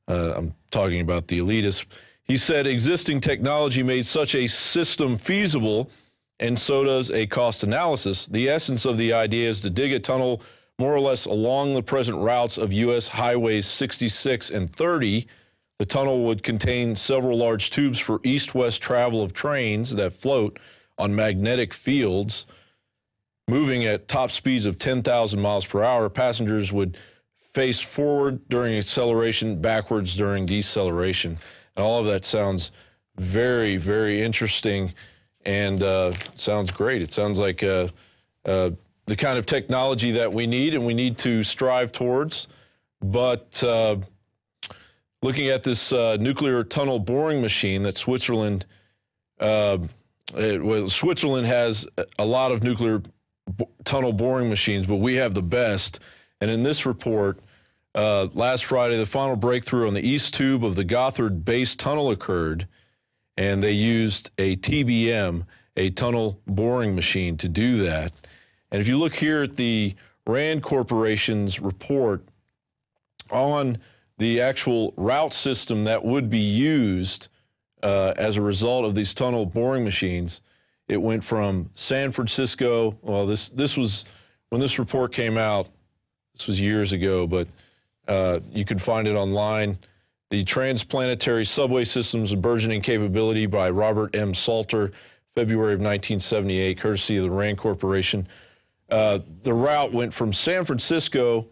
I'm talking about the elitists. He said existing technology made such a system feasible, and so does a cost analysis. The essence of the idea is to dig a tunnel more or less along the present routes of U.S. highways 66 and 30. The tunnel would contain several large tubes for east-west travel of trains that float on magnetic fields, moving at top speeds of 10,000 miles per hour. Passengers would face forward during acceleration, backwards during deceleration. And all of that sounds very, very interesting and sounds great. It sounds like the kind of technology that we need and we need to strive towards. But looking at this nuclear tunnel boring machine that Switzerland, Switzerland has a lot of nuclear tunnel boring machines, but we have the best. And in this report, last Friday, the final breakthrough on the east tube of the Gotthard base tunnel occurred, and they used a TBM, a tunnel boring machine, to do that. And if you look here at the RAND Corporation's report on the actual route system that would be used as a result of these tunnel boring machines, it went from San Francisco. Well, this was when this report came out. This was years ago, but you can find it online. The Transplanetary Subway Systems of Burgeoning Capability by Robert M. Salter, February of 1978, courtesy of the RAND Corporation. The route went from San Francisco,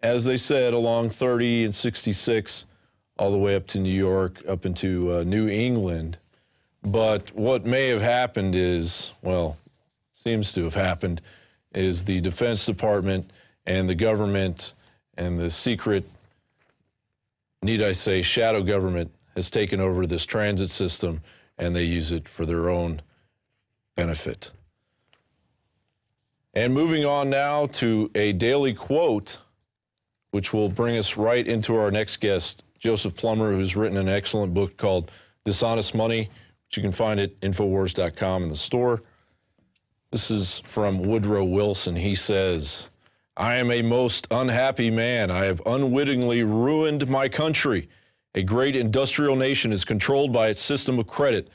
as they said, along 30 and 66, all the way up to New York, up into New England. But what may have happened is, well, seems to have happened, is the Defense Department and the government and the secret, need I say, shadow government has taken over this transit system, and they use it for their own benefit. And moving on now to a daily quote, which will bring us right into our next guest, Joseph Plummer, who's written an excellent book called Dishonest Money, which you can find at INFOWARS.com in the store. This is from Woodrow Wilson. He says, "I am a most unhappy man. I have unwittingly ruined my country. A great industrial nation is controlled by its system of credit.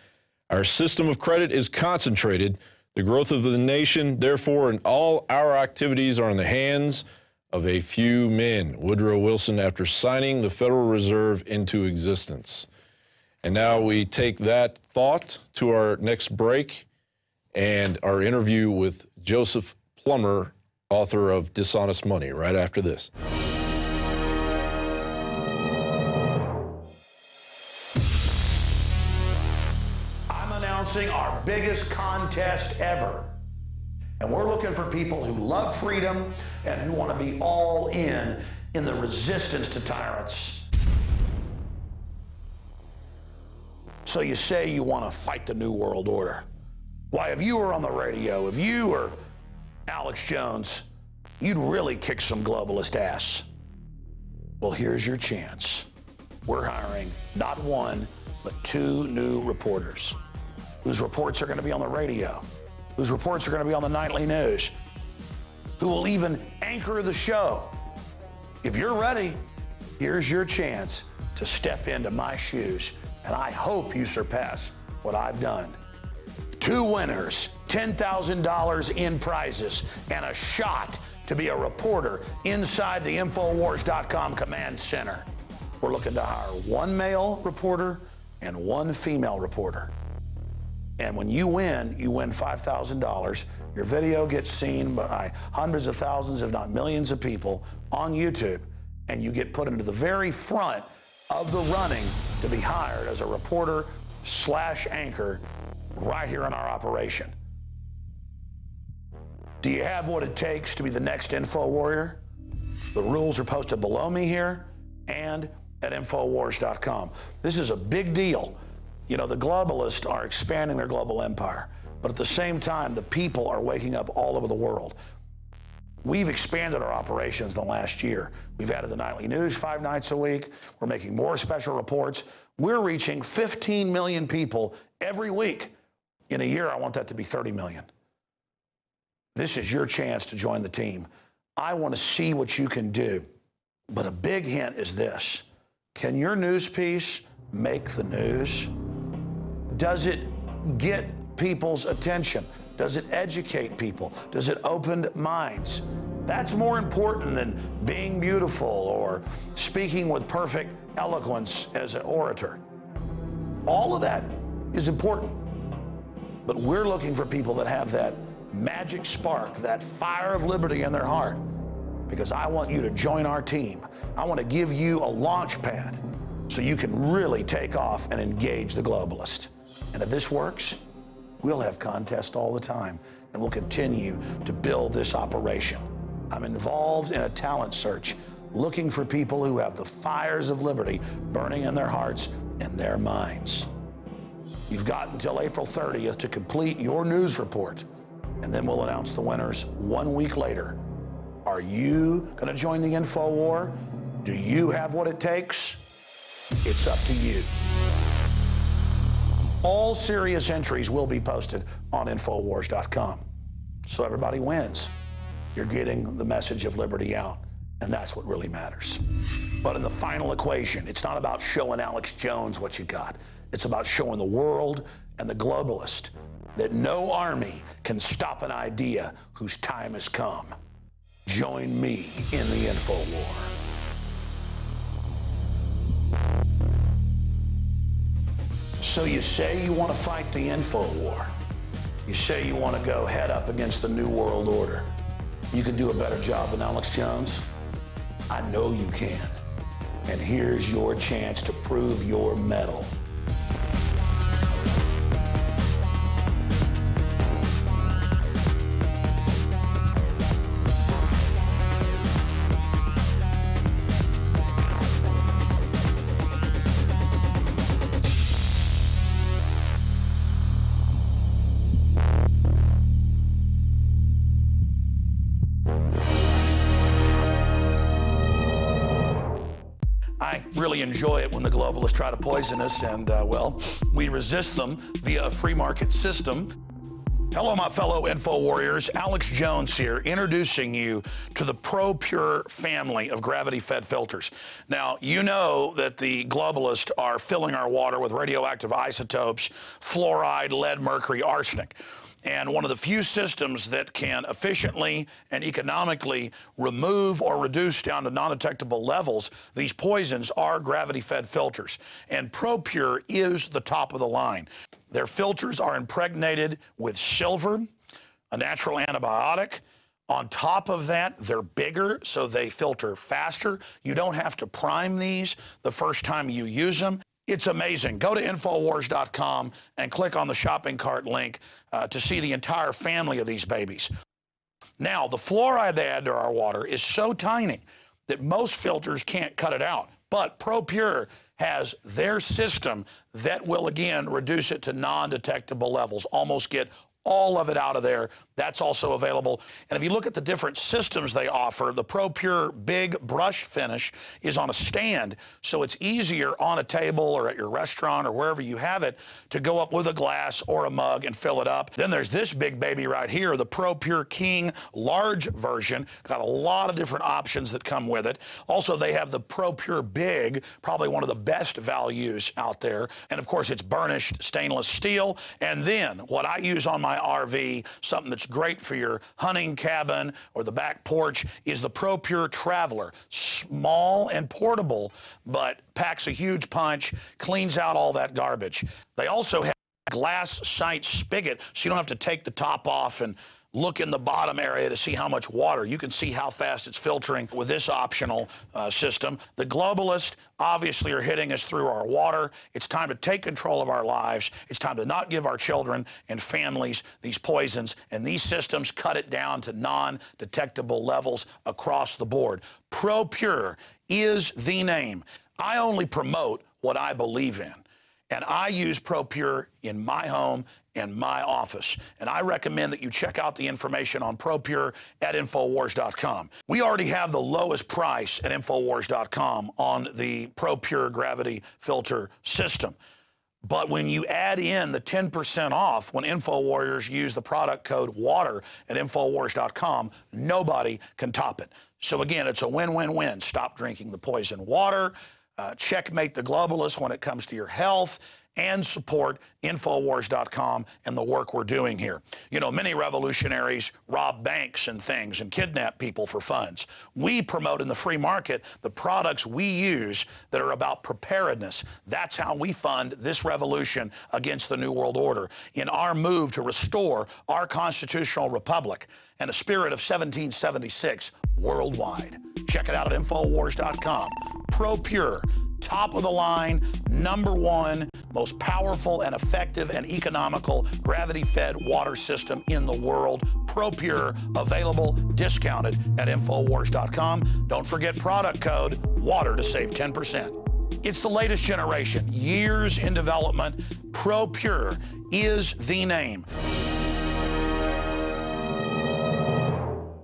Our system of credit is concentrated. The growth of the nation, therefore, and all our activities are in the hands of a few men." Woodrow Wilson, after signing the Federal Reserve into existence. And now we take that thought to our next break and our interview with Joseph Plummer, author of Dishonest Money, right after this. I'm announcing our biggest contest ever. And we're looking for people who love freedom and who want to be all in the resistance to tyrants. So you say you want to fight the New World Order. Why, if you were on the radio, if you were Alex Jones, you'd really kick some globalist ass. Well, here's your chance. We're hiring not one, but 2 new reporters whose reports are going to be on the radio, whose reports are going to be on the nightly news, who will even anchor the show. If you're ready, here's your chance to step into my shoes, and I hope you surpass what I've done. 2 winners, $10,000 in prizes, and a shot to be a reporter inside the INFOWARS.com command center. We're looking to hire 1 male reporter and 1 female reporter. And when you win $5,000. Your video gets seen by hundreds of thousands, if not millions of people on YouTube, and you get put into the very front of the running to be hired as a reporter / anchor right here in our operation. Do you have what it takes to be the next Info Warrior? The rules are posted below me here and at INFOWARS.com. This is a big deal. You know, the globalists are expanding their global empire, but at the same time, the people are waking up all over the world. We've expanded our operations in the last year. We've added the nightly news 5 nights a week. We're making more special reports. We're reaching 15 million people every week. In a year, I want that to be 30 million. This is your chance to join the team. I want to see what you can do. But a big hint is this. Can your news piece make the news? Does it get people's attention? Does it educate people? Does it open minds? That's more important than being beautiful or speaking with perfect eloquence as an orator. All of that is important. But we're looking for people that have that magic spark, that fire of liberty in their heart, because I want you to join our team. I want to give you a launch pad so you can really take off and engage the globalist. And if this works, we'll have contests all the time, and we'll continue to build this operation. I'm involved in a talent search, looking for people who have the fires of liberty burning in their hearts and their minds. You've got until April 30th to complete your news report, and then we'll announce the winners 1 week later. Are you going to join the info war? Do you have what it takes? It's up to you. All serious entries will be posted on INFOWARS.com. So everybody wins. You're getting the message of liberty out, and that's what really matters. But in the final equation, it's not about showing Alex Jones what you got. It's about showing the world and the globalist that no army can stop an idea whose time has come. Join me in the info war. So you say you want to fight the info war. You say you want to go head up against the New World Order. You can do a better job than Alex Jones? I know you can. And here's your chance to prove your mettle. I really enjoy it when the globalists try to poison us, and, well, we resist them via a free market system. Hello, my fellow info warriors. Alex Jones here, introducing you to the ProPure family of gravity-fed filters. Now, you know that the globalists are filling our water with radioactive isotopes, fluoride, lead, mercury, arsenic. And one of the few systems that can efficiently and economically remove or reduce down to non-detectable levels these poisons are gravity-fed filters. And ProPure is the top of the line. Their filters are impregnated with silver, a natural antibiotic. On top of that, they're bigger, so they filter faster. You don't have to prime these the first time you use them. It's amazing. Go to INFOWARS.com and click on the shopping cart link to see the entire family of these babies. Now, the fluoride they add to our water is so tiny that most filters can't cut it out. But ProPure has their system that will, again, reduce it to non-detectable levels, almost get all of it out of there. That's also available. And if you look at the different systems they offer, the ProPure Big Brush Finish is on a stand, so it's easier on a table or at your restaurant or wherever you have it to go up with a glass or a mug and fill it up. Then there's this big baby right here, the ProPure King large version. Got a lot of different options that come with it. Also, they have the ProPure Big, probably one of the best values out there. And of course, it's burnished stainless steel. And then what I use on my RV, something that's great for your hunting cabin or the back porch, is the ProPure Traveler. Small and portable, but packs a huge punch, cleans out all that garbage. They also have a glass sight spigot, so you don't have to take the top off and look in the bottom area to see how much water. You can see how fast it's filtering with this optional system. The globalists obviously are hitting us through our water. It's time to take control of our lives. It's time to not give our children and families these poisons, and these systems cut it down to non-detectable levels across the board. ProPure is the name. I only promote what I believe in. And I use ProPure in my home and my office. And I recommend that you check out the information on ProPure at INFOWARS.com. We already have the lowest price at INFOWARS.com on the ProPure gravity filter system. But when you add in the 10% off when InfoWarriors use the product code WATER at InfoWars.com, nobody can top it. So again, it's a win-win-win. Stop drinking the poison water. checkmate the globalists when it comes to your health, and support INFOWARS.com and the work we're doing here. You know, many revolutionaries rob banks and things and kidnap people for funds. We promote in the free market the products we use that are about preparedness. That's how we fund this revolution against the New World Order in our move to restore our constitutional republic and a spirit of 1776 worldwide. Check it out at INFOWARS.com. ProPure, top of the line, #1, most powerful and effective and economical gravity-fed water system in the world. ProPure, available, discounted at INFOWARS.com. Don't forget product code WATER to save 10%. It's the latest generation, years in development. ProPure is the name.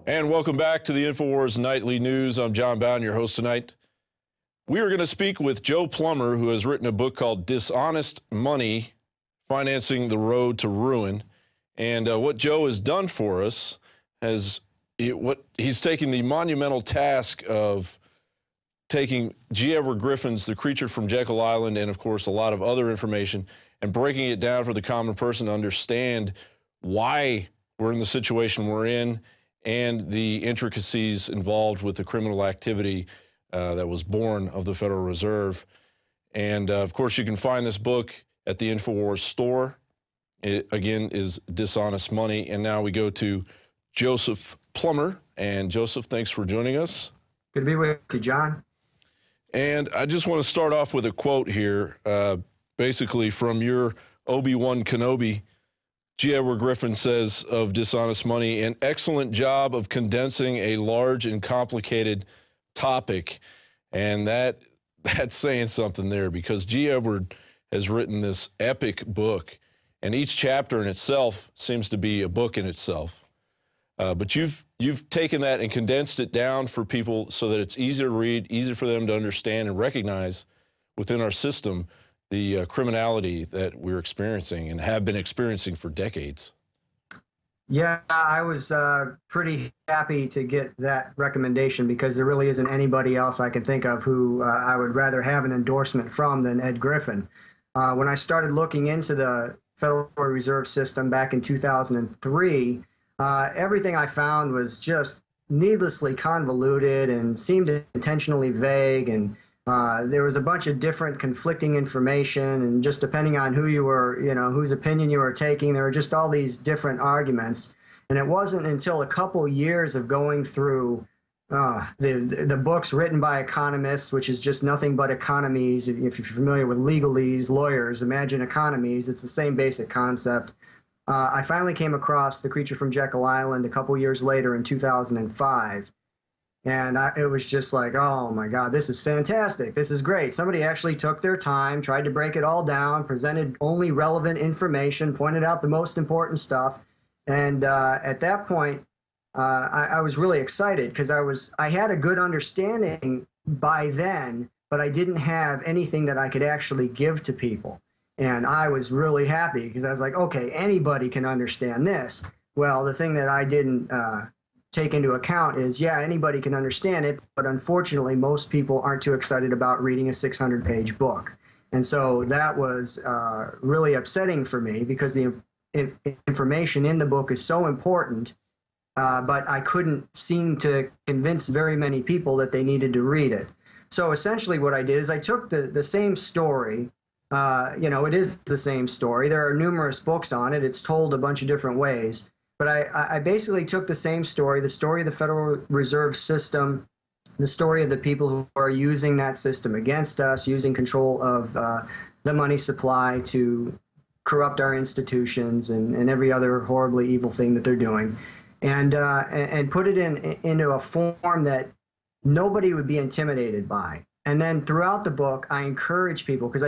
And welcome back to the InfoWars Nightly News. I'm John Bowden, your host tonight. We are going to speak with Joe Plummer, who has written a book called Dishonest Money, Financing the Road to Ruin. And what Joe has done for us he's taken the monumental task of taking G. Edward Griffin's The Creature from Jekyll Island and, of course, a lot of other information and breaking it down for the common person to understand why we're in the situation we're in and the intricacies involved with the criminal activity that was born of the Federal Reserve. And, of course, you can find this book at the InfoWars store. It, again, is Dishonest Money. And now we go to Joseph Plummer. And, Joseph, thanks for joining us. Good to be with you, John. And I just want to start off with a quote here, basically from your Obi-Wan Kenobi. G. Edward Griffin says of Dishonest Money, an excellent job of condensing a large and complicated topic. And that's saying something there, because G. Edward has written this epic book, and each chapter in itself seems to be a book in itself. But you've taken that and condensed it down for people so that it's easy to read, easy for them to understand and recognize within our system the criminality that we're experiencing and have been experiencing for decades. Yeah, I was pretty happy to get that recommendation, because there really isn't anybody else I can think of who I would rather have an endorsement from than Ed Griffin. When I started looking into the Federal Reserve System back in 2003, everything I found was just needlessly convoluted and seemed intentionally vague, and there was a bunch of different conflicting information, and just depending on who you were, whose opinion you were taking, there were just all these different arguments. And it wasn't until a couple years of going through the books written by economists, which is just nothing but economies. If you're familiar with legalese, lawyers, imagine economies. It's the same basic concept. I finally came across The Creature from Jekyll Island a couple years later in 2005. And it was just like, oh my God, this is fantastic. This is great. Somebody actually took their time, tried to break it all down, presented only relevant information, pointed out the most important stuff. And at that point, I was really excited, because I had a good understanding by then, but I didn't have anything that I could actually give to people. And I was really happy, because I was like, okay, anybody can understand this. Well, the thing that I didn't take into account is, yeah, anybody can understand it, but unfortunately, most people aren't too excited about reading a 600-page book. And so that was really upsetting for me, because the information in the book is so important, but I couldn't seem to convince very many people that they needed to read it. So essentially what I did is I took the same story. It is the same story. There are numerous books on it. It's told a bunch of different ways. But I basically took the same story, the story of the Federal Reserve System, the story of the people who are using that system against us, using control of the money supply to corrupt our institutions and every other horribly evil thing that they're doing, and put it into a form that nobody would be intimidated by. And then throughout the book, I encourage people, because I